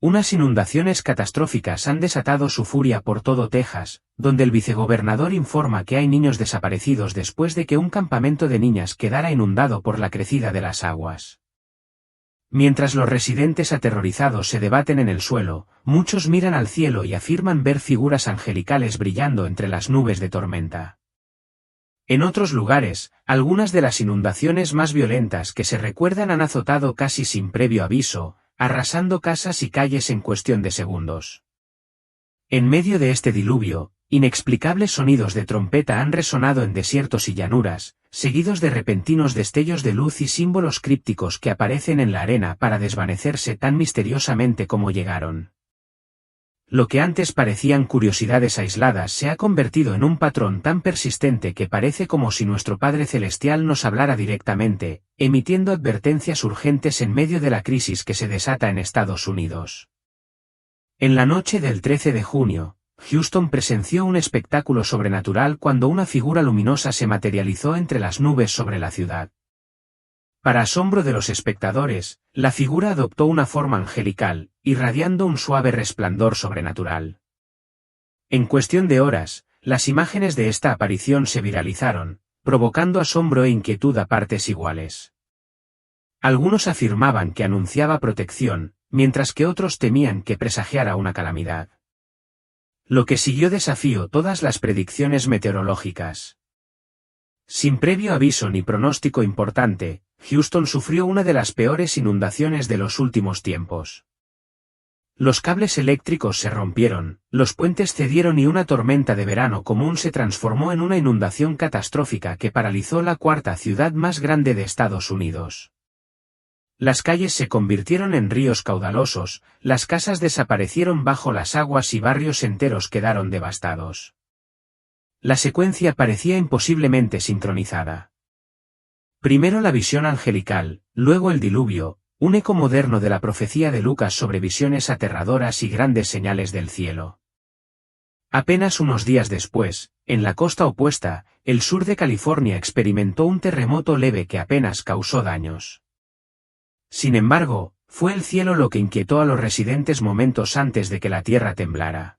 Unas inundaciones catastróficas han desatado su furia por todo Texas, donde el vicegobernador informa que hay niños desaparecidos después de que un campamento de niñas quedara inundado por la crecida de las aguas. Mientras los residentes aterrorizados se debaten en el suelo, muchos miran al cielo y afirman ver figuras angelicales brillando entre las nubes de tormenta. En otros lugares, algunas de las inundaciones más violentas que se recuerdan han azotado casi sin previo aviso, arrasando casas y calles en cuestión de segundos. En medio de este diluvio, inexplicables sonidos de trompeta han resonado en desiertos y llanuras, seguidos de repentinos destellos de luz y símbolos crípticos que aparecen en la arena para desvanecerse tan misteriosamente como llegaron. Lo que antes parecían curiosidades aisladas se ha convertido en un patrón tan persistente que parece como si nuestro Padre Celestial nos hablara directamente, emitiendo advertencias urgentes en medio de la crisis que se desata en Estados Unidos. En la noche del 13 de junio, Houston presenció un espectáculo sobrenatural cuando una figura luminosa se materializó entre las nubes sobre la ciudad. Para asombro de los espectadores, la figura adoptó una forma angelical, irradiando un suave resplandor sobrenatural. En cuestión de horas, las imágenes de esta aparición se viralizaron, provocando asombro e inquietud a partes iguales. Algunos afirmaban que anunciaba protección, mientras que otros temían que presagiara una calamidad. Lo que siguió desafió todas las predicciones meteorológicas. Sin previo aviso ni pronóstico importante, Houston sufrió una de las peores inundaciones de los últimos tiempos. Los cables eléctricos se rompieron, los puentes cedieron y una tormenta de verano común se transformó en una inundación catastrófica que paralizó la cuarta ciudad más grande de Estados Unidos. Las calles se convirtieron en ríos caudalosos, las casas desaparecieron bajo las aguas y barrios enteros quedaron devastados. La secuencia parecía imposiblemente sincronizada. Primero la visión angelical, luego el diluvio, un eco moderno de la profecía de Lucas sobre visiones aterradoras y grandes señales del cielo. Apenas unos días después, en la costa opuesta, el sur de California experimentó un terremoto leve que apenas causó daños. Sin embargo, fue el cielo lo que inquietó a los residentes momentos antes de que la tierra temblara.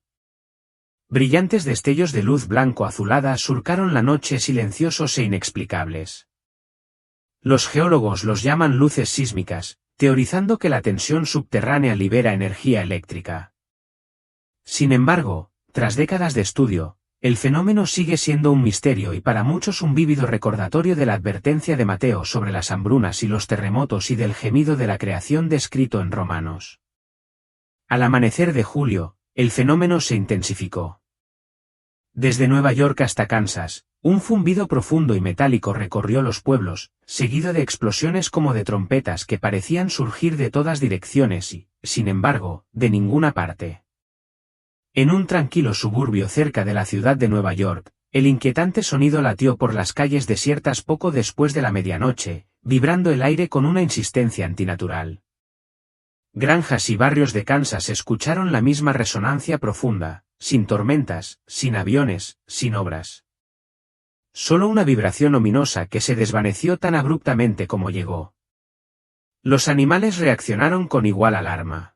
Brillantes destellos de luz blanco-azulada surcaron la noche silenciosos e inexplicables. Los geólogos los llaman luces sísmicas, teorizando que la tensión subterránea libera energía eléctrica. Sin embargo, tras décadas de estudio, el fenómeno sigue siendo un misterio y para muchos un vívido recordatorio de la advertencia de Mateo sobre las hambrunas y los terremotos y del gemido de la creación descrito en Romanos. Al amanecer de julio, el fenómeno se intensificó. Desde Nueva York hasta Kansas, un zumbido profundo y metálico recorrió los pueblos, seguido de explosiones como de trompetas que parecían surgir de todas direcciones y, sin embargo, de ninguna parte. En un tranquilo suburbio cerca de la ciudad de Nueva York, el inquietante sonido latió por las calles desiertas poco después de la medianoche, vibrando el aire con una insistencia antinatural. Granjas y barrios de Kansas escucharon la misma resonancia profunda, sin tormentas, sin aviones, sin obras. Solo una vibración ominosa que se desvaneció tan abruptamente como llegó. Los animales reaccionaron con igual alarma.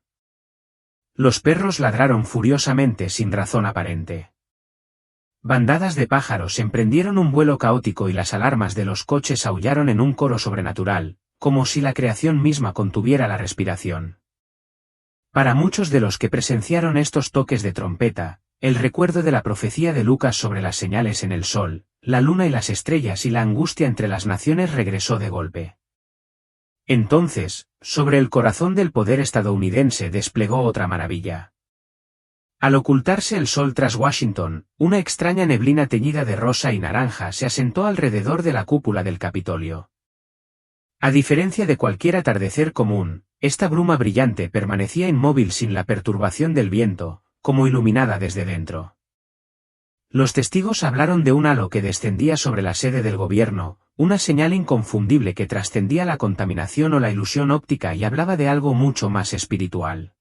Los perros ladraron furiosamente sin razón aparente. Bandadas de pájaros emprendieron un vuelo caótico y las alarmas de los coches aullaron en un coro sobrenatural, como si la creación misma contuviera la respiración. Para muchos de los que presenciaron estos toques de trompeta, el recuerdo de la profecía de Lucas sobre las señales en el sol, la luna y las estrellas y la angustia entre las naciones regresó de golpe. Entonces, sobre el corazón del poder estadounidense desplegó otra maravilla. Al ocultarse el sol tras Washington, una extraña neblina teñida de rosa y naranja se asentó alrededor de la cúpula del Capitolio. A diferencia de cualquier atardecer común, esta bruma brillante permanecía inmóvil sin la perturbación del viento, como iluminada desde dentro. Los testigos hablaron de un halo que descendía sobre la sede del gobierno, una señal inconfundible que trascendía la contaminación o la ilusión óptica y hablaba de algo mucho más espiritual.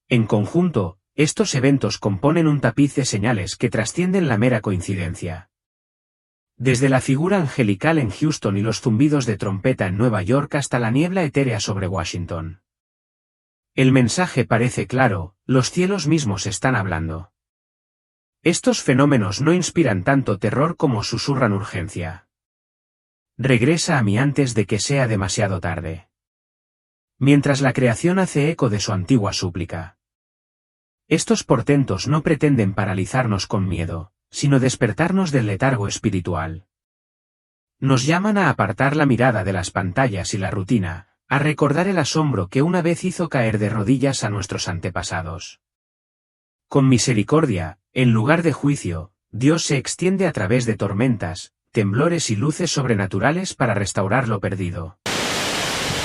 En conjunto, estos eventos componen un tapiz de señales que trascienden la mera coincidencia. Desde la figura angelical en Houston y los zumbidos de trompeta en Nueva York hasta la niebla etérea sobre Washington. El mensaje parece claro, los cielos mismos están hablando. Estos fenómenos no inspiran tanto terror como susurran urgencia. Regresa a mí antes de que sea demasiado tarde. Mientras la creación hace eco de su antigua súplica. Estos portentos no pretenden paralizarnos con miedo, sino despertarnos del letargo espiritual. Nos llaman a apartar la mirada de las pantallas y la rutina, a recordar el asombro que una vez hizo caer de rodillas a nuestros antepasados. Con misericordia, en lugar de juicio, Dios se extiende a través de tormentas, temblores y luces sobrenaturales para restaurar lo perdido.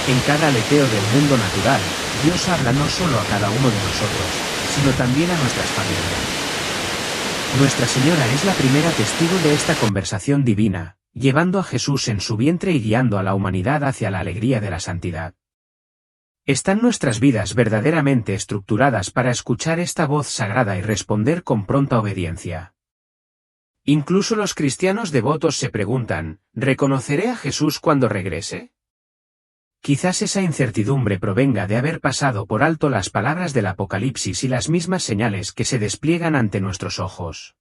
En cada aleteo del mundo natural, Dios habla no solo a cada uno de nosotros, sino también a nuestras familias. Nuestra Señora es la primera testigo de esta conversación divina, llevando a Jesús en su vientre y guiando a la humanidad hacia la alegría de la santidad. ¿Están nuestras vidas verdaderamente estructuradas para escuchar esta voz sagrada y responder con pronta obediencia? Incluso los cristianos devotos se preguntan, ¿reconoceré a Jesús cuando regrese? Quizás esa incertidumbre provenga de haber pasado por alto las palabras del Apocalipsis y las mismas señales que se despliegan ante nuestros ojos.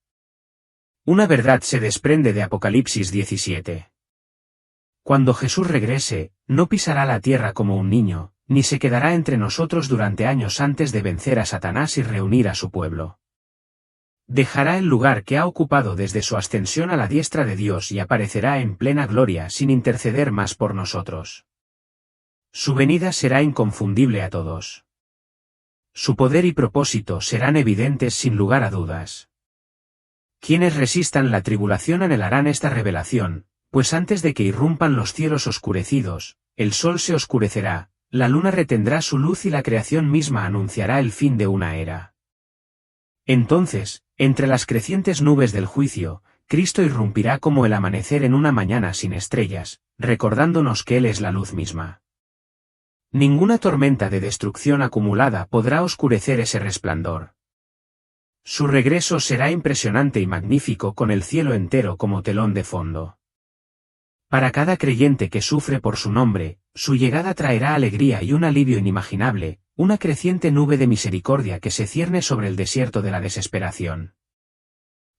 Una verdad se desprende de Apocalipsis 17. Cuando Jesús regrese, no pisará la tierra como un niño, ni se quedará entre nosotros durante años antes de vencer a Satanás y reunir a su pueblo. Dejará el lugar que ha ocupado desde su ascensión a la diestra de Dios y aparecerá en plena gloria sin interceder más por nosotros. Su venida será inconfundible a todos. Su poder y propósito serán evidentes sin lugar a dudas. Quienes resistan la tribulación anhelarán esta revelación, pues antes de que irrumpan los cielos oscurecidos, el sol se oscurecerá, la luna retendrá su luz y la creación misma anunciará el fin de una era. Entonces, entre las crecientes nubes del juicio, Cristo irrumpirá como el amanecer en una mañana sin estrellas, recordándonos que Él es la luz misma. Ninguna tormenta de destrucción acumulada podrá oscurecer ese resplandor. Su regreso será impresionante y magnífico con el cielo entero como telón de fondo. Para cada creyente que sufre por su nombre, su llegada traerá alegría y un alivio inimaginable, una creciente nube de misericordia que se cierne sobre el desierto de la desesperación.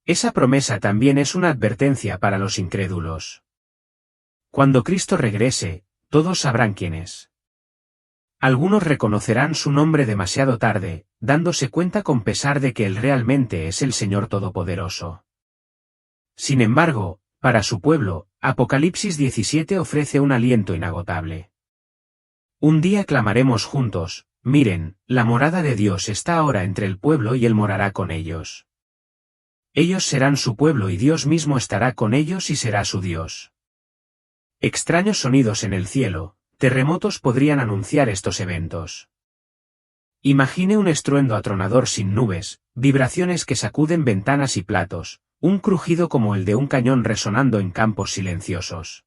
Esa promesa también es una advertencia para los incrédulos. Cuando Cristo regrese, todos sabrán quién es. Algunos reconocerán su nombre demasiado tarde, dándose cuenta con pesar de que Él realmente es el Señor Todopoderoso. Sin embargo, para su pueblo, Apocalipsis 17 ofrece un aliento inagotable. Un día clamaremos juntos, miren, la morada de Dios está ahora entre el pueblo y Él morará con ellos. Ellos serán su pueblo y Dios mismo estará con ellos y será su Dios. Extraños sonidos en el cielo, terremotos podrían anunciar estos eventos. Imagine un estruendo atronador sin nubes, vibraciones que sacuden ventanas y platos, un crujido como el de un cañón resonando en campos silenciosos.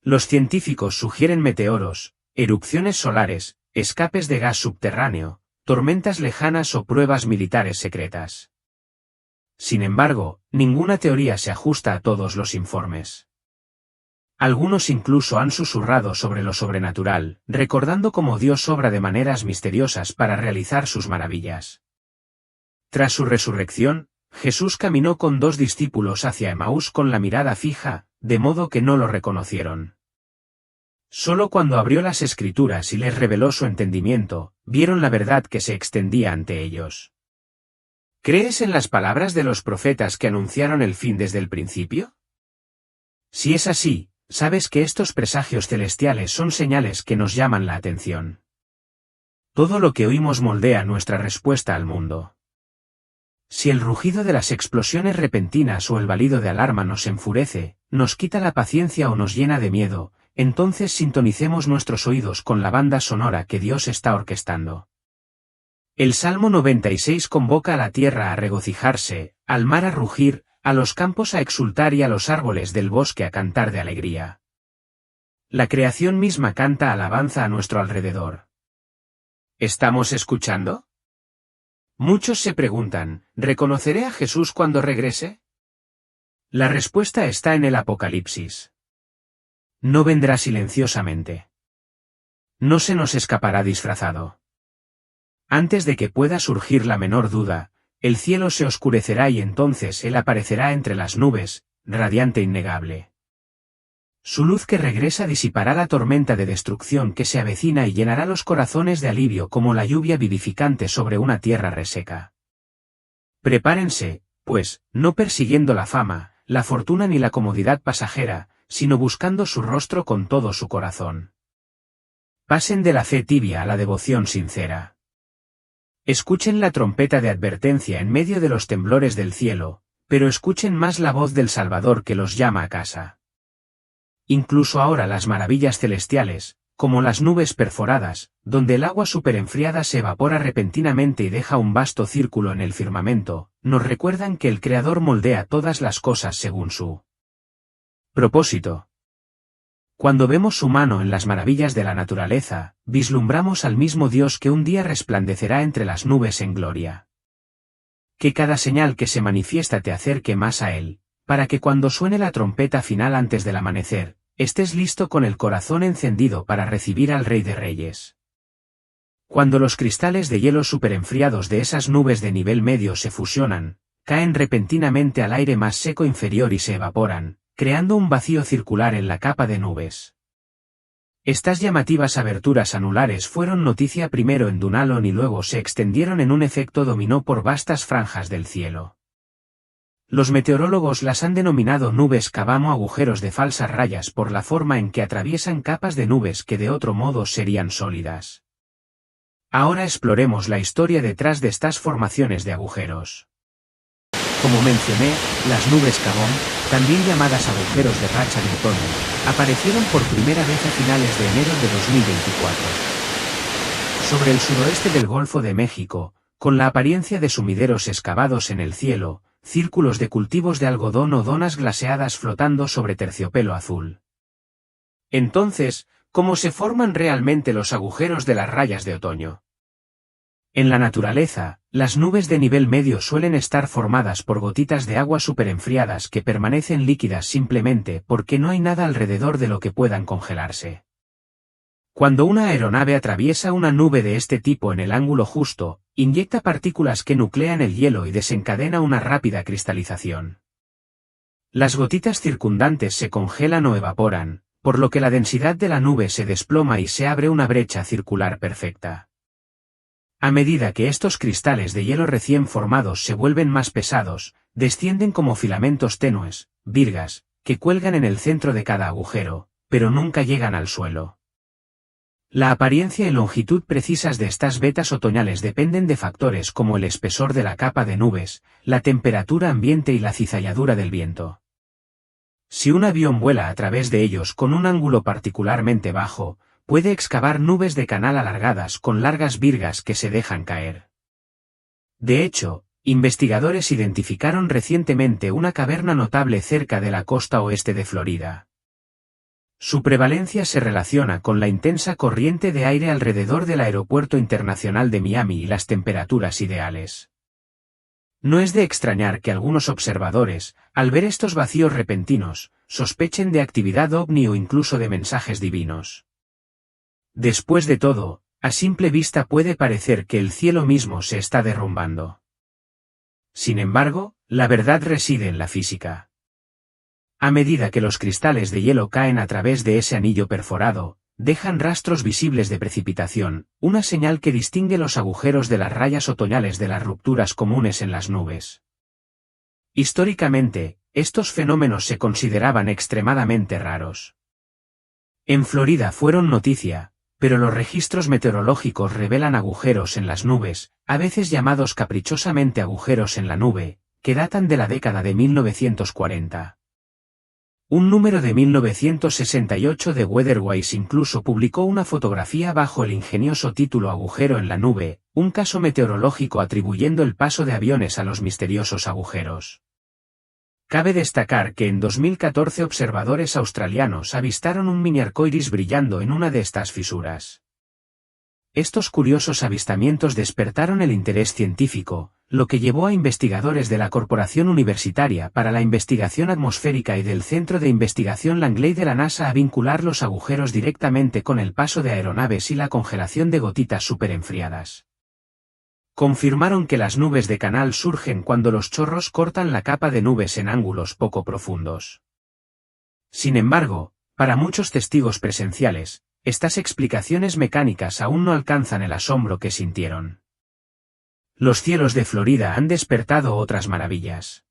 Los científicos sugieren meteoros, erupciones solares, escapes de gas subterráneo, tormentas lejanas o pruebas militares secretas. Sin embargo, ninguna teoría se ajusta a todos los informes. Algunos incluso han susurrado sobre lo sobrenatural, recordando cómo Dios obra de maneras misteriosas para realizar sus maravillas. Tras su resurrección, Jesús caminó con 2 discípulos hacia Emaús con la mirada fija, de modo que no lo reconocieron. Solo cuando abrió las Escrituras y les reveló su entendimiento, vieron la verdad que se extendía ante ellos. ¿Crees en las palabras de los profetas que anunciaron el fin desde el principio? Si es así, sabes que estos presagios celestiales son señales que nos llaman la atención. Todo lo que oímos moldea nuestra respuesta al mundo. Si el rugido de las explosiones repentinas o el balido de alarma nos enfurece, nos quita la paciencia o nos llena de miedo, entonces sintonicemos nuestros oídos con la banda sonora que Dios está orquestando. El Salmo 96 convoca a la tierra a regocijarse, al mar a rugir, a los campos a exultar y a los árboles del bosque a cantar de alegría. La creación misma canta alabanza a nuestro alrededor. ¿Estamos escuchando? Muchos se preguntan, ¿reconoceré a Jesús cuando regrese? La respuesta está en el Apocalipsis. No vendrá silenciosamente. No se nos escapará disfrazado. Antes de que pueda surgir la menor duda, el cielo se oscurecerá y entonces él aparecerá entre las nubes, radiante e innegable. Su luz que regresa disipará la tormenta de destrucción que se avecina y llenará los corazones de alivio como la lluvia vivificante sobre una tierra reseca. Prepárense, pues, no persiguiendo la fama, la fortuna ni la comodidad pasajera, sino buscando su rostro con todo su corazón. Pasen de la fe tibia a la devoción sincera. Escuchen la trompeta de advertencia en medio de los temblores del cielo, pero escuchen más la voz del Salvador que los llama a casa. Incluso ahora las maravillas celestiales, como las nubes perforadas, donde el agua superenfriada se evapora repentinamente y deja un vasto círculo en el firmamento, nos recuerdan que el Creador moldea todas las cosas según su propósito. Cuando vemos su mano en las maravillas de la naturaleza, vislumbramos al mismo Dios que un día resplandecerá entre las nubes en gloria. Que cada señal que se manifiesta te acerque más a Él, para que cuando suene la trompeta final antes del amanecer, estés listo con el corazón encendido para recibir al Rey de Reyes. Cuando los cristales de hielo superenfriados de esas nubes de nivel medio se fusionan, caen repentinamente al aire más seco inferior y se evaporan, creando un vacío circular en la capa de nubes. Estas llamativas aberturas anulares fueron noticia primero en Dunalon y luego se extendieron en un efecto dominó por vastas franjas del cielo. Los meteorólogos las han denominado nubes Kabam o agujeros de falsas rayas por la forma en que atraviesan capas de nubes que de otro modo serían sólidas. Ahora exploremos la historia detrás de estas formaciones de agujeros. Como mencioné, las nubes Kabam, también llamadas agujeros de racha de otoño, aparecieron por primera vez a finales de enero de 2024. Sobre el suroeste del Golfo de México, con la apariencia de sumideros excavados en el cielo, círculos de cultivos de algodón o donas glaseadas flotando sobre terciopelo azul. Entonces, ¿cómo se forman realmente los agujeros de las rayas de otoño? En la naturaleza, las nubes de nivel medio suelen estar formadas por gotitas de agua superenfriadas que permanecen líquidas simplemente porque no hay nada alrededor de lo que puedan congelarse. Cuando una aeronave atraviesa una nube de este tipo en el ángulo justo, inyecta partículas que nuclean el hielo y desencadena una rápida cristalización. Las gotitas circundantes se congelan o evaporan, por lo que la densidad de la nube se desploma y se abre una brecha circular perfecta. A medida que estos cristales de hielo recién formados se vuelven más pesados, descienden como filamentos tenues, virgas, que cuelgan en el centro de cada agujero, pero nunca llegan al suelo. La apariencia y longitud precisas de estas vetas otoñales dependen de factores como el espesor de la capa de nubes, la temperatura ambiente y la cizalladura del viento. Si un avión vuela a través de ellos con un ángulo particularmente bajo, puede excavar nubes de canal alargadas con largas virgas que se dejan caer. De hecho, investigadores identificaron recientemente una caverna notable cerca de la costa oeste de Florida. Su prevalencia se relaciona con la intensa corriente de aire alrededor del Aeropuerto Internacional de Miami y las temperaturas ideales. No es de extrañar que algunos observadores, al ver estos vacíos repentinos, sospechen de actividad ovni o incluso de mensajes divinos. Después de todo, a simple vista puede parecer que el cielo mismo se está derrumbando. Sin embargo, la verdad reside en la física. A medida que los cristales de hielo caen a través de ese anillo perforado, dejan rastros visibles de precipitación, una señal que distingue los agujeros de las rayas otoñales de las rupturas comunes en las nubes. Históricamente, estos fenómenos se consideraban extremadamente raros. En Florida fueron noticia, pero los registros meteorológicos revelan agujeros en las nubes, a veces llamados caprichosamente agujeros en la nube, que datan de la década de 1940. Un número de 1968 de Weatherwise incluso publicó una fotografía bajo el ingenioso título Agujero en la nube, un caso meteorológico atribuyendo el paso de aviones a los misteriosos agujeros. Cabe destacar que en 2014 observadores australianos avistaron un mini arcoíris brillando en una de estas fisuras. Estos curiosos avistamientos despertaron el interés científico, lo que llevó a investigadores de la Corporación Universitaria para la Investigación Atmosférica y del Centro de Investigación Langley de la NASA a vincular los agujeros directamente con el paso de aeronaves y la congelación de gotitas superenfriadas. confirmaron que las nubes de canal surgen cuando los chorros cortan la capa de nubes en ángulos poco profundos. Sin embargo, para muchos testigos presenciales, estas explicaciones mecánicas aún no alcanzan el asombro que sintieron. Los cielos de Florida han despertado otras maravillas.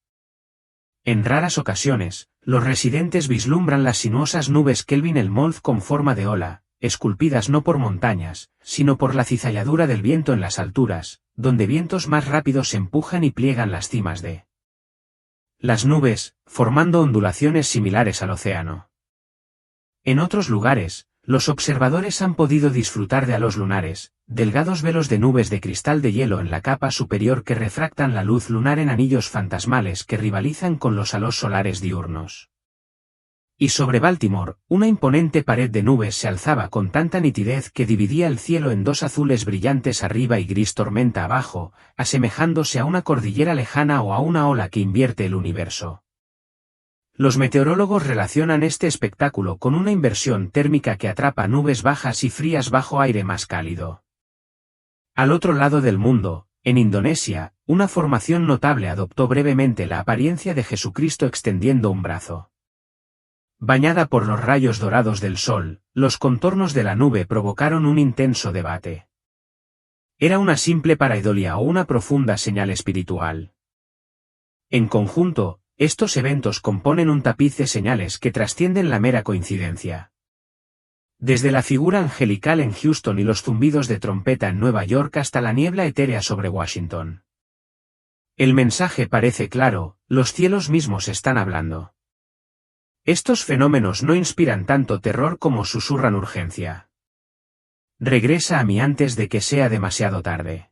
En raras ocasiones, los residentes vislumbran las sinuosas nubes Kelvin-Helmholtz con forma de ola, esculpidas no por montañas, sino por la cizalladura del viento en las alturas, donde vientos más rápidos empujan y pliegan las cimas de las nubes, formando ondulaciones similares al océano. En otros lugares, los observadores han podido disfrutar de halos lunares, delgados velos de nubes de cristal de hielo en la capa superior que refractan la luz lunar en anillos fantasmales que rivalizan con los halos solares diurnos. Y sobre Baltimore, una imponente pared de nubes se alzaba con tanta nitidez que dividía el cielo en dos azules brillantes arriba y gris tormenta abajo, asemejándose a una cordillera lejana o a una ola que invierte el universo. Los meteorólogos relacionan este espectáculo con una inversión térmica que atrapa nubes bajas y frías bajo aire más cálido. Al otro lado del mundo, en Indonesia, una formación notable adoptó brevemente la apariencia de Jesucristo extendiendo un brazo. Bañada por los rayos dorados del sol, los contornos de la nube provocaron un intenso debate. ¿Era una simple pareidolia o una profunda señal espiritual? En conjunto, estos eventos componen un tapiz de señales que trascienden la mera coincidencia. Desde la figura angelical en Houston y los zumbidos de trompeta en Nueva York hasta la niebla etérea sobre Washington. El mensaje parece claro, los cielos mismos están hablando. Estos fenómenos no inspiran tanto terror como susurran urgencia. Regresa a mí antes de que sea demasiado tarde.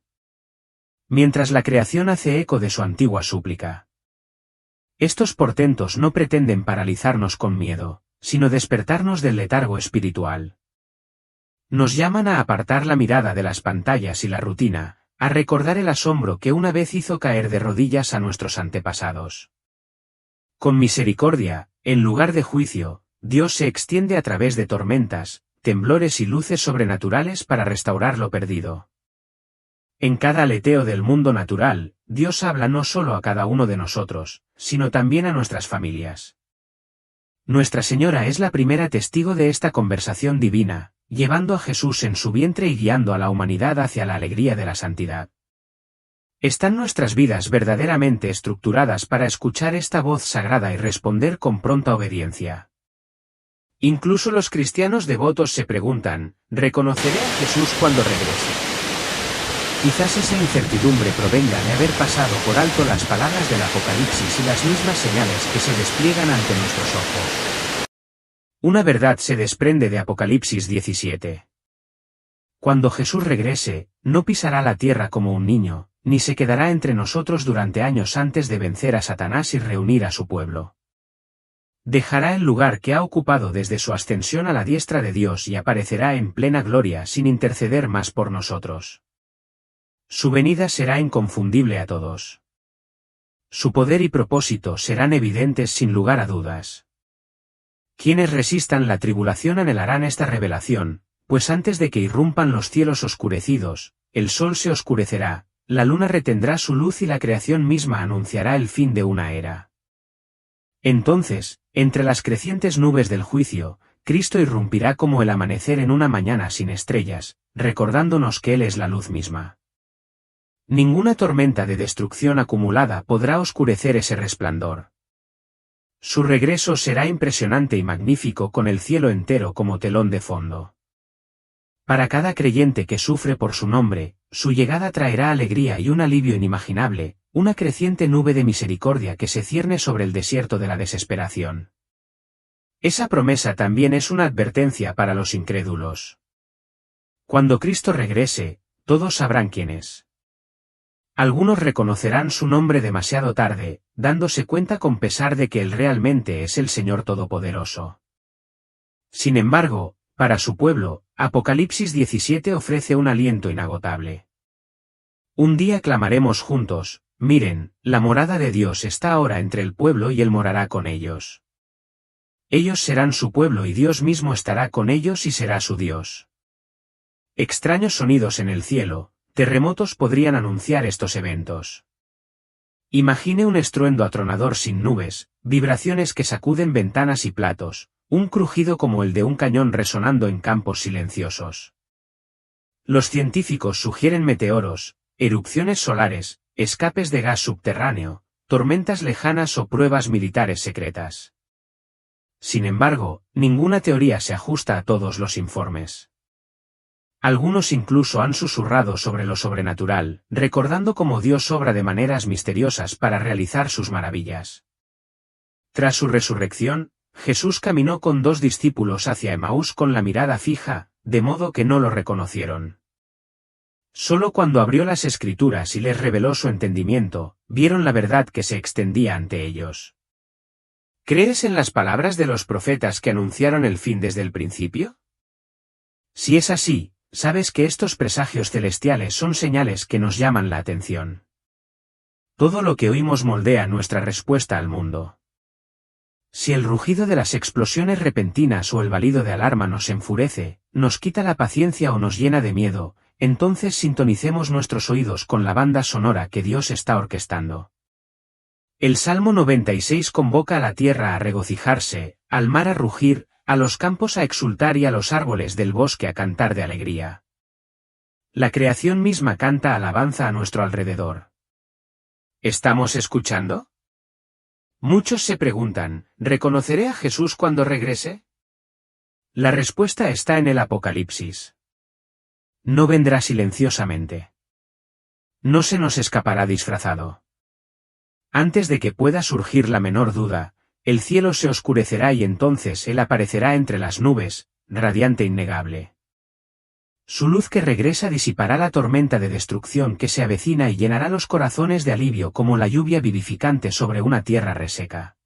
Mientras la creación hace eco de su antigua súplica. Estos portentos no pretenden paralizarnos con miedo, sino despertarnos del letargo espiritual. Nos llaman a apartar la mirada de las pantallas y la rutina, a recordar el asombro que una vez hizo caer de rodillas a nuestros antepasados. Con misericordia, en lugar de juicio, Dios se extiende a través de tormentas, temblores y luces sobrenaturales para restaurar lo perdido. En cada aleteo del mundo natural, Dios habla no solo a cada uno de nosotros, sino también a nuestras familias. Nuestra Señora es la primera testigo de esta conversación divina, llevando a Jesús en su vientre y guiando a la humanidad hacia la alegría de la santidad. ¿Están nuestras vidas verdaderamente estructuradas para escuchar esta voz sagrada y responder con pronta obediencia? Incluso los cristianos devotos se preguntan, ¿reconoceré a Jesús cuando regrese? Quizás esa incertidumbre provenga de haber pasado por alto las palabras del Apocalipsis y las mismas señales que se despliegan ante nuestros ojos. Una verdad se desprende de Apocalipsis 17. Cuando Jesús regrese, no pisará la tierra como un niño, ni se quedará entre nosotros durante años antes de vencer a Satanás y reunir a su pueblo. Dejará el lugar que ha ocupado desde su ascensión a la diestra de Dios y aparecerá en plena gloria sin interceder más por nosotros. Su venida será inconfundible a todos. Su poder y propósito serán evidentes sin lugar a dudas. Quienes resistan la tribulación anhelarán esta revelación, pues antes de que irrumpan los cielos oscurecidos, el sol se oscurecerá, la luna retendrá su luz y la creación misma anunciará el fin de una era. Entonces, entre las crecientes nubes del juicio, Cristo irrumpirá como el amanecer en una mañana sin estrellas, recordándonos que Él es la luz misma. Ninguna tormenta de destrucción acumulada podrá oscurecer ese resplandor. Su regreso será impresionante y magnífico con el cielo entero como telón de fondo. Para cada creyente que sufre por su nombre, su llegada traerá alegría y un alivio inimaginable, una creciente nube de misericordia que se cierne sobre el desierto de la desesperación. Esa promesa también es una advertencia para los incrédulos. Cuando Cristo regrese, todos sabrán quién es. Algunos reconocerán su nombre demasiado tarde, dándose cuenta con pesar de que Él realmente es el Señor Todopoderoso. Sin embargo, para su pueblo, Apocalipsis 17 ofrece un aliento inagotable. Un día clamaremos juntos, miren, la morada de Dios está ahora entre el pueblo y Él morará con ellos. Ellos serán su pueblo y Dios mismo estará con ellos y será su Dios. Extraños sonidos en el cielo, terremotos podrían anunciar estos eventos. Imagine un estruendo atronador sin nubes, vibraciones que sacuden ventanas y platos, un crujido como el de un cañón resonando en campos silenciosos. Los científicos sugieren meteoros, erupciones solares, escapes de gas subterráneo, tormentas lejanas o pruebas militares secretas. Sin embargo, ninguna teoría se ajusta a todos los informes. Algunos incluso han susurrado sobre lo sobrenatural, recordando cómo Dios obra de maneras misteriosas para realizar sus maravillas. Tras su resurrección, Jesús caminó con 2 discípulos hacia Emaús con la mirada fija, de modo que no lo reconocieron. Solo cuando abrió las Escrituras y les reveló su entendimiento, vieron la verdad que se extendía ante ellos. ¿Crees en las palabras de los profetas que anunciaron el fin desde el principio? Si es así, sabes que estos presagios celestiales son señales que nos llaman la atención. Todo lo que oímos moldea nuestra respuesta al mundo. Si el rugido de las explosiones repentinas o el balido de alarma nos enfurece, nos quita la paciencia o nos llena de miedo, entonces sintonicemos nuestros oídos con la banda sonora que Dios está orquestando. El Salmo 96 convoca a la tierra a regocijarse, al mar a rugir, a los campos a exultar y a los árboles del bosque a cantar de alegría. La creación misma canta alabanza a nuestro alrededor. ¿Estamos escuchando? Muchos se preguntan, ¿reconoceré a Jesús cuando regrese? La respuesta está en el Apocalipsis. No vendrá silenciosamente. No se nos escapará disfrazado. Antes de que pueda surgir la menor duda, el cielo se oscurecerá y entonces Él aparecerá entre las nubes, radiante e innegable. Su luz que regresa disipará la tormenta de destrucción que se avecina y llenará los corazones de alivio como la lluvia vivificante sobre una tierra reseca.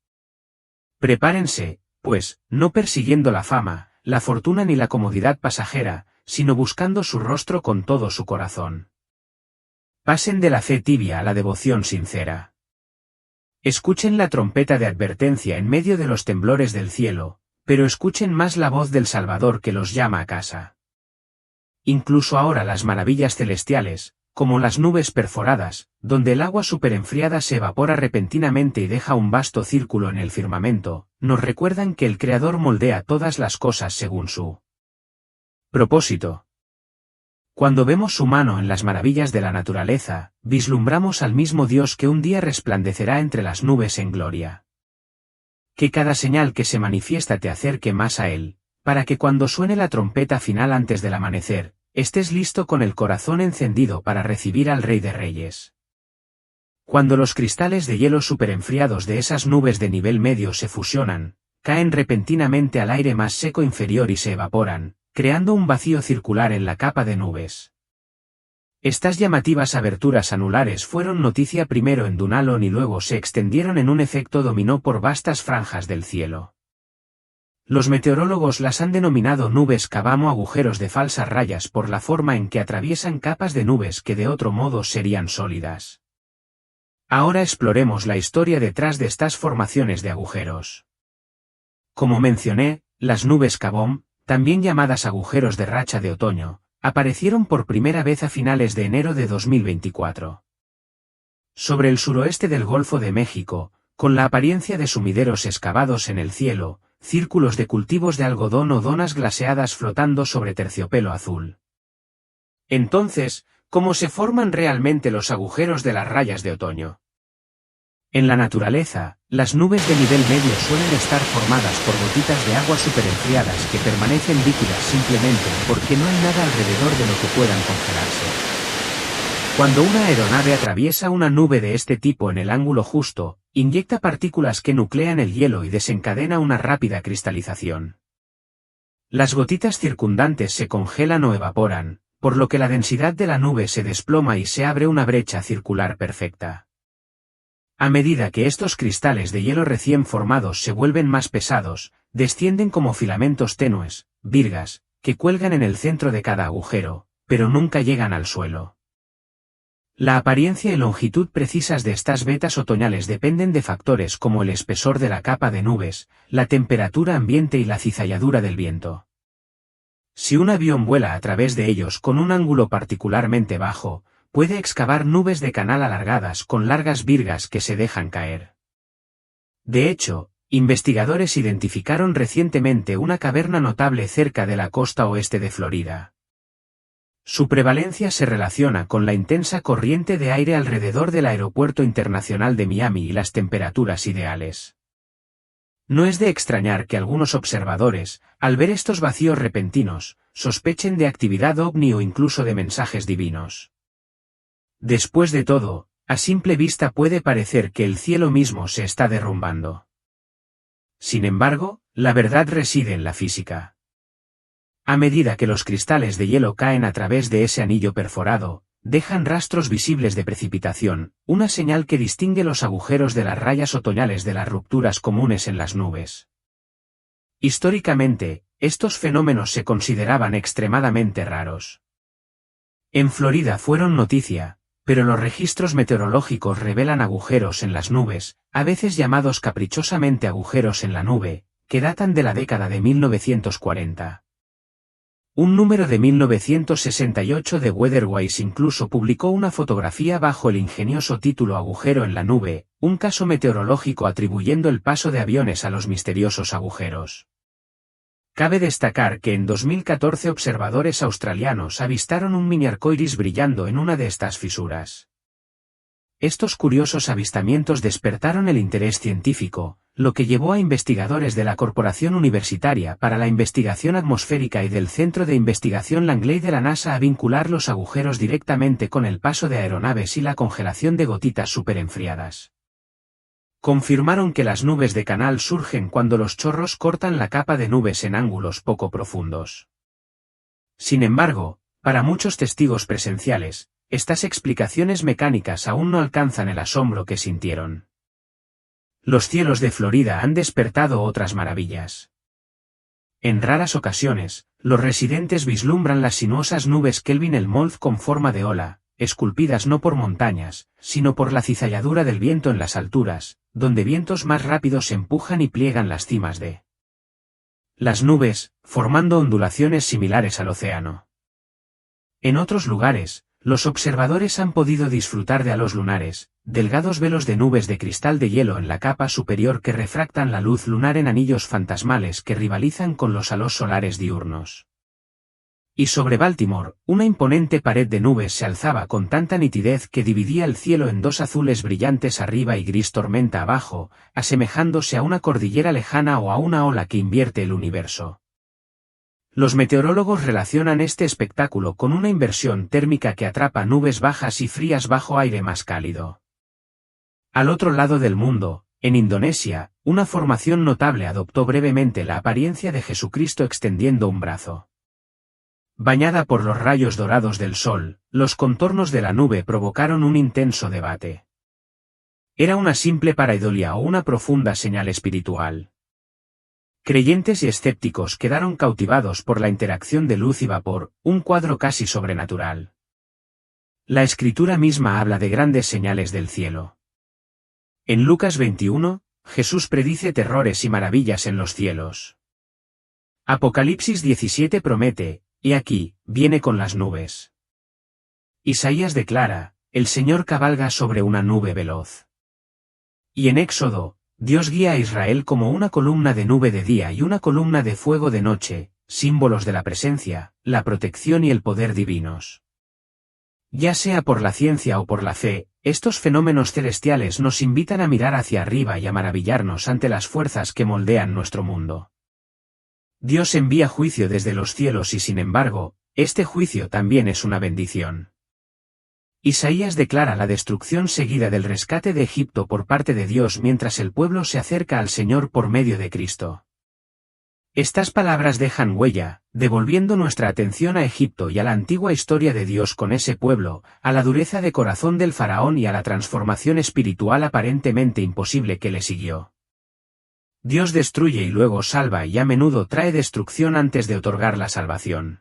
Prepárense, pues, no persiguiendo la fama, la fortuna ni la comodidad pasajera, sino buscando su rostro con todo su corazón. Pasen de la fe tibia a la devoción sincera. Escuchen la trompeta de advertencia en medio de los temblores del cielo, pero escuchen más la voz del Salvador que los llama a casa. Incluso ahora las maravillas celestiales, como las nubes perforadas, donde el agua superenfriada se evapora repentinamente y deja un vasto círculo en el firmamento, nos recuerdan que el Creador moldea todas las cosas según su propósito. Cuando vemos su mano en las maravillas de la naturaleza, vislumbramos al mismo Dios que un día resplandecerá entre las nubes en gloria. Que cada señal que se manifiesta te acerque más a Él, para que cuando suene la trompeta final antes del amanecer, estés listo con el corazón encendido para recibir al Rey de Reyes. Cuando los cristales de hielo superenfriados de esas nubes de nivel medio se fusionan, caen repentinamente al aire más seco inferior y se evaporan, creando un vacío circular en la capa de nubes. Estas llamativas aberturas anulares fueron noticia primero en Dunalon y luego se extendieron en un efecto dominó por vastas franjas del cielo. Los meteorólogos las han denominado nubes Kabamo, agujeros de falsas rayas por la forma en que atraviesan capas de nubes que de otro modo serían sólidas. Ahora exploremos la historia detrás de estas formaciones de agujeros. Como mencioné, las nubes Kabom, también llamadas agujeros de racha de otoño, aparecieron por primera vez a finales de enero de 2024. Sobre el suroeste del Golfo de México, con la apariencia de sumideros excavados en el cielo, círculos de cultivos de algodón o donas glaseadas flotando sobre terciopelo azul. Entonces, ¿cómo se forman realmente los agujeros de las rayas de otoño? En la naturaleza, las nubes de nivel medio suelen estar formadas por gotitas de agua superenfriadas que permanecen líquidas simplemente porque no hay nada alrededor de lo que puedan congelarse. Cuando una aeronave atraviesa una nube de este tipo en el ángulo justo, inyecta partículas que nuclean el hielo y desencadena una rápida cristalización. Las gotitas circundantes se congelan o evaporan, por lo que la densidad de la nube se desploma y se abre una brecha circular perfecta. A medida que estos cristales de hielo recién formados se vuelven más pesados, descienden como filamentos tenues, virgas, que cuelgan en el centro de cada agujero, pero nunca llegan al suelo. La apariencia y longitud precisas de estas vetas otoñales dependen de factores como el espesor de la capa de nubes, la temperatura ambiente y la cizalladura del viento. Si un avión vuela a través de ellos con un ángulo particularmente bajo, puede excavar nubes de canal alargadas con largas virgas que se dejan caer. De hecho, investigadores identificaron recientemente una caverna notable cerca de la costa oeste de Florida. Su prevalencia se relaciona con la intensa corriente de aire alrededor del Aeropuerto Internacional de Miami y las temperaturas ideales. No es de extrañar que algunos observadores, al ver estos vacíos repentinos, sospechen de actividad ovni o incluso de mensajes divinos. Después de todo, a simple vista puede parecer que el cielo mismo se está derrumbando. Sin embargo, la verdad reside en la física. A medida que los cristales de hielo caen a través de ese anillo perforado, dejan rastros visibles de precipitación, una señal que distingue los agujeros de las rayas otoñales de las rupturas comunes en las nubes. Históricamente, estos fenómenos se consideraban extremadamente raros. En Florida fueron noticia, pero los registros meteorológicos revelan agujeros en las nubes, a veces llamados caprichosamente agujeros en la nube, que datan de la década de 1940. Un número de 1968 de WeatherWise incluso publicó una fotografía bajo el ingenioso título Agujero en la nube, un caso meteorológico atribuyendo el paso de aviones a los misteriosos agujeros. Cabe destacar que en 2014 observadores australianos avistaron un mini arcoíris brillando en una de estas fisuras. Estos curiosos avistamientos despertaron el interés científico, lo que llevó a investigadores de la Corporación Universitaria para la Investigación Atmosférica y del Centro de Investigación Langley de la NASA a vincular los agujeros directamente con el paso de aeronaves y la congelación de gotitas superenfriadas. Confirmaron que las nubes de canal surgen cuando los chorros cortan la capa de nubes en ángulos poco profundos. Sin embargo, para muchos testigos presenciales, estas explicaciones mecánicas aún no alcanzan el asombro que sintieron. Los cielos de Florida han despertado otras maravillas. En raras ocasiones, los residentes vislumbran las sinuosas nubes Kelvin-Helmholtz con forma de ola, esculpidas no por montañas, sino por la cizalladura del viento en las alturas, donde vientos más rápidos empujan y pliegan las cimas de las nubes, formando ondulaciones similares al océano. En otros lugares, los observadores han podido disfrutar de halos lunares, delgados velos de nubes de cristal de hielo en la capa superior que refractan la luz lunar en anillos fantasmales que rivalizan con los halos solares diurnos. Y sobre Baltimore, una imponente pared de nubes se alzaba con tanta nitidez que dividía el cielo en dos azules brillantes arriba y gris tormenta abajo, asemejándose a una cordillera lejana o a una ola que invierte el universo. Los meteorólogos relacionan este espectáculo con una inversión térmica que atrapa nubes bajas y frías bajo aire más cálido. Al otro lado del mundo, en Indonesia, una formación notable adoptó brevemente la apariencia de Jesucristo extendiendo un brazo. Bañada por los rayos dorados del sol, los contornos de la nube provocaron un intenso debate. ¿Era una simple pareidolia o una profunda señal espiritual? Creyentes y escépticos quedaron cautivados por la interacción de luz y vapor, un cuadro casi sobrenatural. La Escritura misma habla de grandes señales del cielo. En Lucas 21, Jesús predice terrores y maravillas en los cielos. Apocalipsis 17 promete, y aquí, viene con las nubes. Isaías declara, el Señor cabalga sobre una nube veloz. Y en Éxodo, Dios guía a Israel como una columna de nube de día y una columna de fuego de noche, símbolos de la presencia, la protección y el poder divinos. Ya sea por la ciencia o por la fe, estos fenómenos celestiales nos invitan a mirar hacia arriba y a maravillarnos ante las fuerzas que moldean nuestro mundo. Dios envía juicio desde los cielos y sin embargo, este juicio también es una bendición. Isaías declara la destrucción seguida del rescate de Egipto por parte de Dios mientras el pueblo se acerca al Señor por medio de Cristo. Estas palabras dejan huella, devolviendo nuestra atención a Egipto y a la antigua historia de Dios con ese pueblo, a la dureza de corazón del faraón y a la transformación espiritual aparentemente imposible que le siguió. Dios destruye y luego salva y a menudo trae destrucción antes de otorgar la salvación.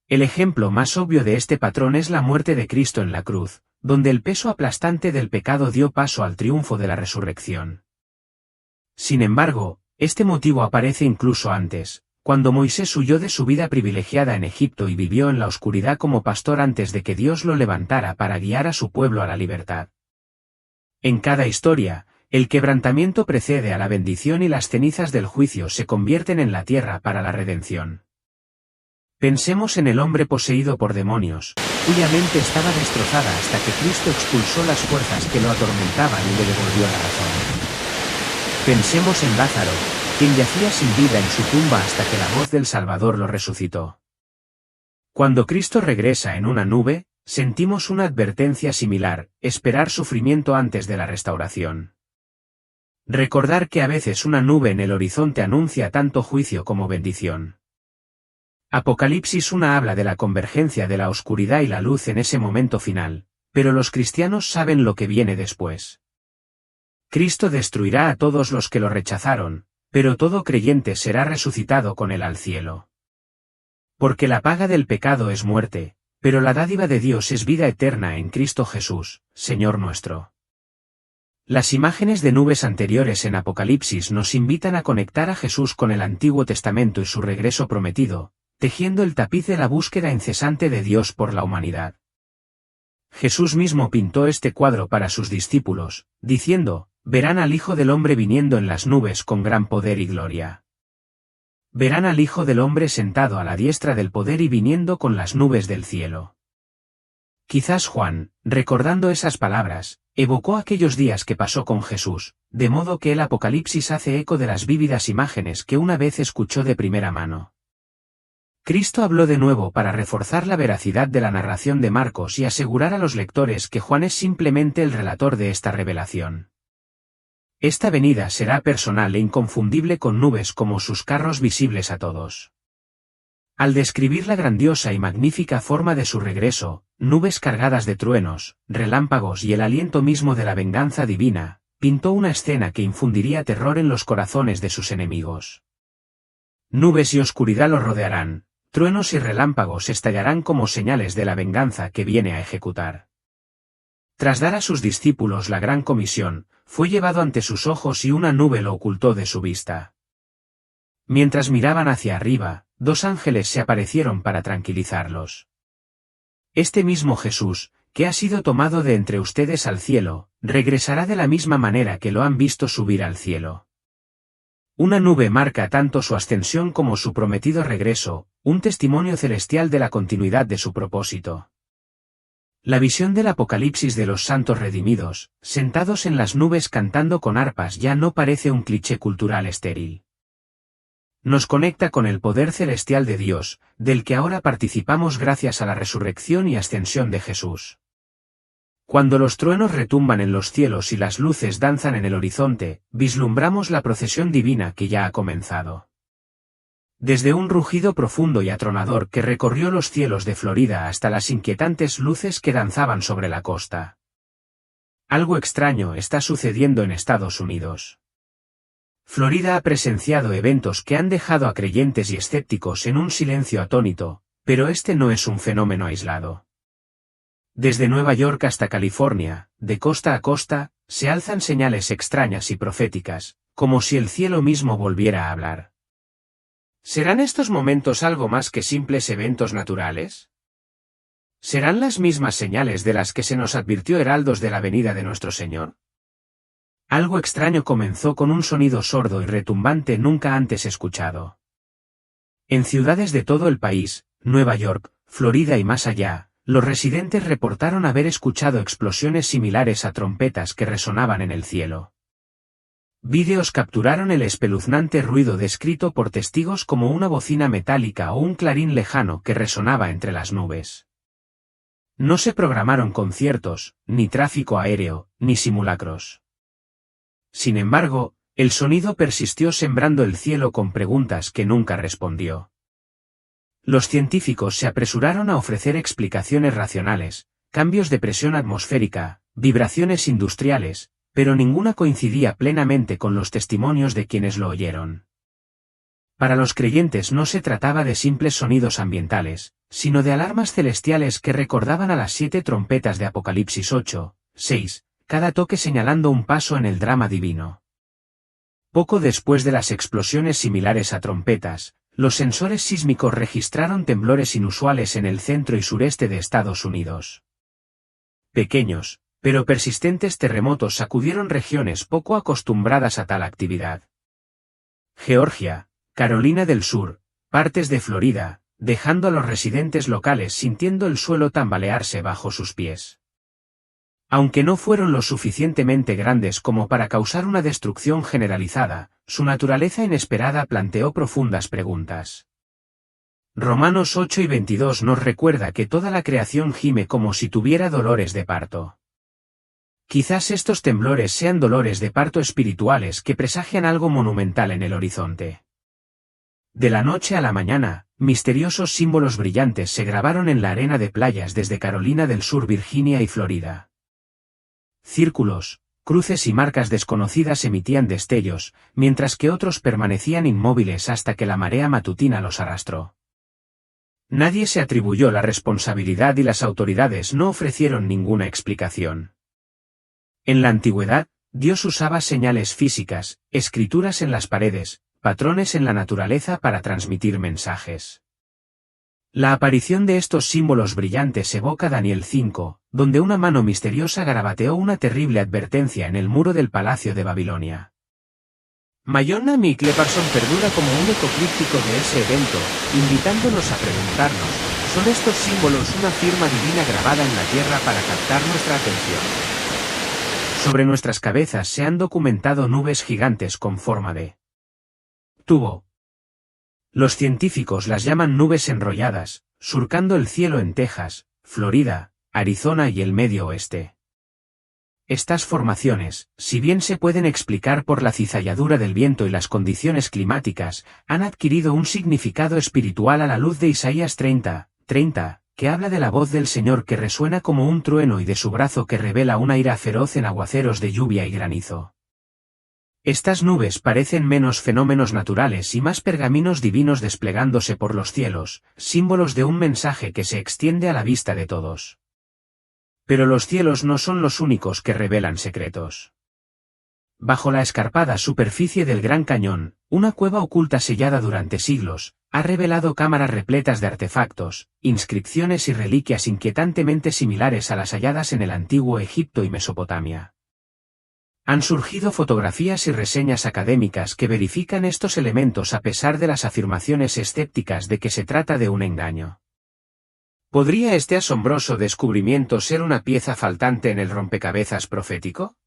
El ejemplo más obvio de este patrón es la muerte de Cristo en la cruz, donde el peso aplastante del pecado dio paso al triunfo de la resurrección. Sin embargo, este motivo aparece incluso antes, Cuando Moisés huyó de su vida privilegiada en Egipto y vivió en la oscuridad como pastor antes de que Dios lo levantara para guiar a su pueblo a la libertad. En cada historia, el quebrantamiento precede a la bendición y las cenizas del juicio se convierten en la tierra para la redención. Pensemos en el hombre poseído por demonios, cuya mente estaba destrozada hasta que Cristo expulsó las fuerzas que lo atormentaban y le devolvió la razón. Pensemos en Lázaro, quien yacía sin vida en su tumba hasta que la voz del Salvador lo resucitó. Cuando Cristo regresa en una nube, sentimos una advertencia similar: esperar sufrimiento antes de la restauración. Recordar que a veces una nube en el horizonte anuncia tanto juicio como bendición. Apocalipsis 1 habla de la convergencia de la oscuridad y la luz en ese momento final, pero los cristianos saben lo que viene después. Cristo destruirá a todos los que lo rechazaron, pero todo creyente será resucitado con él al cielo. Porque la paga del pecado es muerte, pero la dádiva de Dios es vida eterna en Cristo Jesús, Señor nuestro. Las imágenes de nubes anteriores en Apocalipsis nos invitan a conectar a Jesús con el Antiguo Testamento y su regreso prometido, tejiendo el tapiz de la búsqueda incesante de Dios por la humanidad. Jesús mismo pintó este cuadro para sus discípulos, diciendo: verán al Hijo del Hombre viniendo en las nubes con gran poder y gloria. Verán al Hijo del Hombre sentado a la diestra del poder y viniendo con las nubes del cielo. Quizás Juan, recordando esas palabras, evocó aquellos días que pasó con Jesús, de modo que el Apocalipsis hace eco de las vívidas imágenes que una vez escuchó de primera mano. Cristo habló de nuevo para reforzar la veracidad de la narración de Marcos y asegurar a los lectores que Juan es simplemente el relator de esta revelación. Esta venida será personal e inconfundible con nubes como sus carros visibles a todos. Al describir la grandiosa y magnífica forma de su regreso, nubes cargadas de truenos, relámpagos y el aliento mismo de la venganza divina, pintó una escena que infundiría terror en los corazones de sus enemigos. Nubes y oscuridad los rodearán, truenos y relámpagos estallarán como señales de la venganza que viene a ejecutar. Tras dar a sus discípulos la gran comisión, fue llevado ante sus ojos y una nube lo ocultó de su vista. Mientras miraban hacia arriba, 2 ángeles se aparecieron para tranquilizarlos. Este mismo Jesús, que ha sido tomado de entre ustedes al cielo, regresará de la misma manera que lo han visto subir al cielo. Una nube marca tanto su ascensión como su prometido regreso, un testimonio celestial de la continuidad de su propósito. La visión del Apocalipsis de los santos redimidos, sentados en las nubes cantando con arpas, ya no parece un cliché cultural estéril. Nos conecta con el poder celestial de Dios, del que ahora participamos gracias a la resurrección y ascensión de Jesús. Cuando los truenos retumban en los cielos y las luces danzan en el horizonte, vislumbramos la procesión divina que ya ha comenzado. Desde un rugido profundo y atronador que recorrió los cielos de Florida hasta las inquietantes luces que danzaban sobre la costa. Algo extraño está sucediendo en Estados Unidos. Florida ha presenciado eventos que han dejado a creyentes y escépticos en un silencio atónito, pero este no es un fenómeno aislado. Desde Nueva York hasta California, de costa a costa, se alzan señales extrañas y proféticas, como si el cielo mismo volviera a hablar. ¿Serán estos momentos algo más que simples eventos naturales? ¿Serán las mismas señales de las que se nos advirtió heraldos de la venida de nuestro Señor? Algo extraño comenzó con un sonido sordo y retumbante nunca antes escuchado. En ciudades de todo el país, Nueva York, Florida y más allá, los residentes reportaron haber escuchado explosiones similares a trompetas que resonaban en el cielo. Vídeos capturaron el espeluznante ruido descrito por testigos como una bocina metálica o un clarín lejano que resonaba entre las nubes. No se programaron conciertos, ni tráfico aéreo, ni simulacros. Sin embargo, el sonido persistió sembrando el cielo con preguntas que nunca respondió. Los científicos se apresuraron a ofrecer explicaciones racionales, cambios de presión atmosférica, vibraciones industriales, pero ninguna coincidía plenamente con los testimonios de quienes lo oyeron. Para los creyentes no se trataba de simples sonidos ambientales, sino de alarmas celestiales que recordaban a las 7 trompetas de Apocalipsis 8:6, cada toque señalando un paso en el drama divino. Poco después de las explosiones similares a trompetas, Los sensores sísmicos registraron temblores inusuales en el centro y sureste de Estados Unidos. Pequeños, pero persistentes terremotos sacudieron regiones poco acostumbradas a tal actividad. Georgia, Carolina del Sur, partes de Florida, dejando a los residentes locales sintiendo el suelo tambalearse bajo sus pies. Aunque no fueron lo suficientemente grandes como para causar una destrucción generalizada, su naturaleza inesperada planteó profundas preguntas. Romanos 8:22 nos recuerda que toda la creación gime como si tuviera dolores de parto. Quizás estos temblores sean dolores de parto espirituales que presagian algo monumental en el horizonte. De la noche a la mañana, misteriosos símbolos brillantes se grabaron en la arena de playas desde Carolina del Sur, Virginia y Florida. Círculos, cruces y marcas desconocidas emitían destellos, mientras que otros permanecían inmóviles hasta que la marea matutina los arrastró. Nadie se atribuyó la responsabilidad y las autoridades no ofrecieron ninguna explicación. En la antigüedad, Dios usaba señales físicas, escrituras en las paredes, patrones en la naturaleza para transmitir mensajes. La aparición de estos símbolos brillantes evoca Daniel 5, donde una mano misteriosa garabateó una terrible advertencia en el muro del palacio de Babilonia. Mayonna Mikleparson perdura como un eco críptico de ese evento, invitándonos a preguntarnos, ¿son estos símbolos una firma divina grabada en la tierra para captar nuestra atención? Sobre nuestras cabezas se han documentado nubes gigantes con forma de tubo. Los científicos las llaman nubes enrolladas, surcando el cielo en Texas, Florida, Arizona y el Medio Oeste. Estas formaciones, si bien se pueden explicar por la cizalladura del viento y las condiciones climáticas, han adquirido un significado espiritual a la luz de Isaías 30:30, que habla de la voz del Señor que resuena como un trueno y de su brazo que revela una ira feroz en aguaceros de lluvia y granizo. Estas nubes parecen menos fenómenos naturales y más pergaminos divinos desplegándose por los cielos, símbolos de un mensaje que se extiende a la vista de todos. Pero los cielos no son los únicos que revelan secretos. Bajo la escarpada superficie del Gran Cañón, una cueva oculta sellada durante siglos, ha revelado cámaras repletas de artefactos, inscripciones y reliquias inquietantemente similares a las halladas en el antiguo Egipto y Mesopotamia. Han surgido fotografías y reseñas académicas que verifican estos elementos a pesar de las afirmaciones escépticas de que se trata de un engaño. ¿Podría este asombroso descubrimiento ser una pieza faltante en el rompecabezas profético?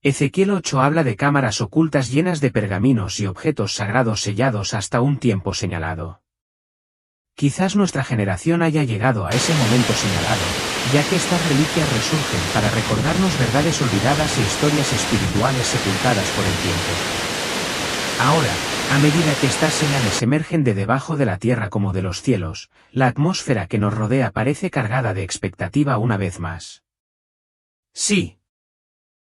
Ezequiel 8 habla de cámaras ocultas llenas de pergaminos y objetos sagrados sellados hasta un tiempo señalado. Quizás nuestra generación haya llegado a ese momento señalado, ya que estas reliquias resurgen para recordarnos verdades olvidadas e historias espirituales sepultadas por el tiempo. Ahora, a medida que estas señales emergen de debajo de la tierra como de los cielos, la atmósfera que nos rodea parece cargada de expectativa una vez más. Sí,